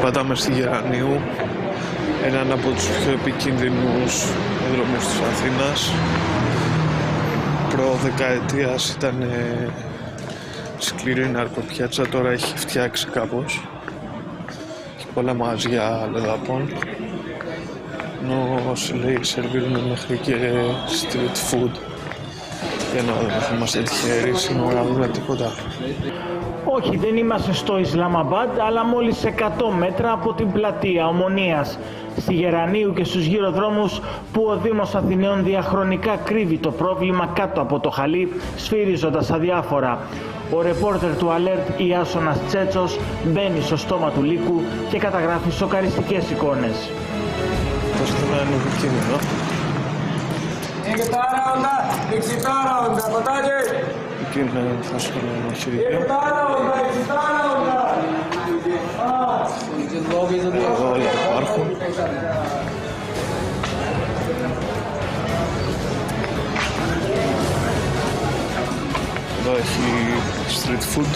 Περπατάμε στη Γερανίου, έναν από τους πιο επικίνδυνους δρόμους της Αθήνας. Προ δεκαετίας ήταν σκληρή ναρκοπιάτσα, τώρα έχει φτιάξει κάπως. Έχει πολλά μαγαζιά λεδαπών. Ενώ όσοι λέει σερβίρουν μέχρι και street food. Για να δεν θα είμαστε τυχεροί σήμερα να δούμε τίποτα. Όχι, δεν είμαστε στο Ισλαμαμπάντ, αλλά μόλις 100 μέτρα από την πλατεία Ομονίας. Στη Γερανίου και στους γύρω δρόμους που ο Δήμος Αθηναίων διαχρονικά κρύβει το πρόβλημα κάτω από το χαλί, σφυρίζοντας αδιάφορα. Ο ρεπόρτερ του Alert Ιάσονας Τσέτσος μπαίνει στο στόμα του λύκου και καταγράφει σοκαριστικές εικόνες. Πώς θα είναι επικίνδυνο. Επικίνδυνο είναι θα σου ένα χειρουργείο. Εδώ όλα υπάρχουν. Εδώ έχει street food.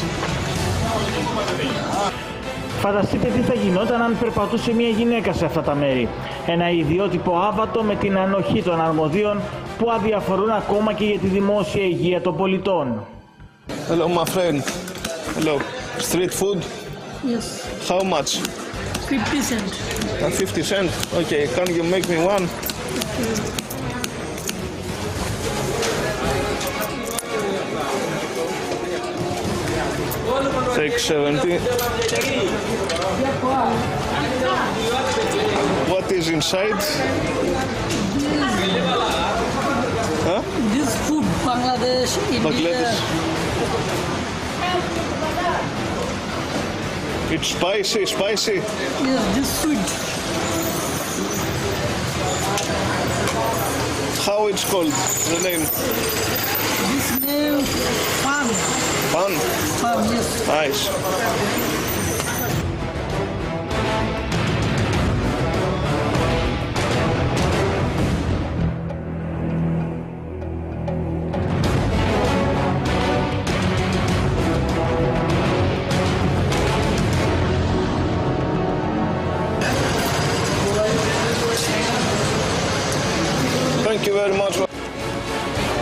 Φανταστείτε τι θα γινόταν αν περπατούσε μια γυναίκα σε αυτά τα μέρη. Ένα ιδιότυπο άβατο με την ανοχή των αρμοδίων που αδιαφορούν ακόμα και για τη δημόσια υγεία των πολιτών. Hello my friend. Hello. Street food? Yes. How much? 50 cents. 50 cents? Okay, can you make me one? Take 70. What is inside? Huh? This food, Bangladesh, India. Bangladesh. It's spicy, spicy. Yes, this sweet. How it's called? The name? This name, Pan. Pan. Pan, yes. Nice. Thank you very much.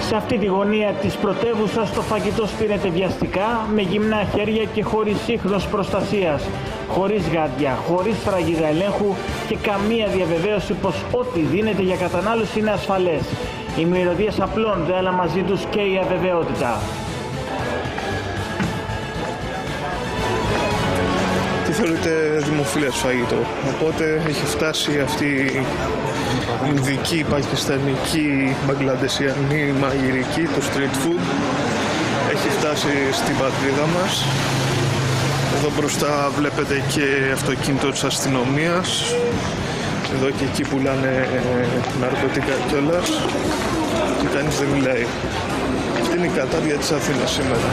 Σε αυτή τη γωνία της πρωτεύουσας το φαγητό σπήρεται βιαστικά, με γυμνά χέρια και χωρίς ίχνος προστασίας, χωρίς γάντια, χωρίς φραγίδα ελέγχου και καμία διαβεβαίωση πως ό,τι δίνεται για κατανάλωση είναι ασφαλές. Οι μυρωδιές απλώνται, αλλά μαζί τους και η αβεβαιότητα. Τι θεωρείται δημοφιλές φαγητό? Οπότε έχει φτάσει αυτή η ινδική, πακιστανική, μπαγκλαντεσιανή, μαγειρική, το street food. Έχει φτάσει στην πατρίδα μας. Εδώ μπροστά βλέπετε και αυτοκίνητο της αστυνομίας. Εδώ και εκεί πουλάνε ναρκωτικά κιόλας. Και κανείς δεν μιλάει. Αυτή είναι η κατάδια της Αθήνας σήμερα.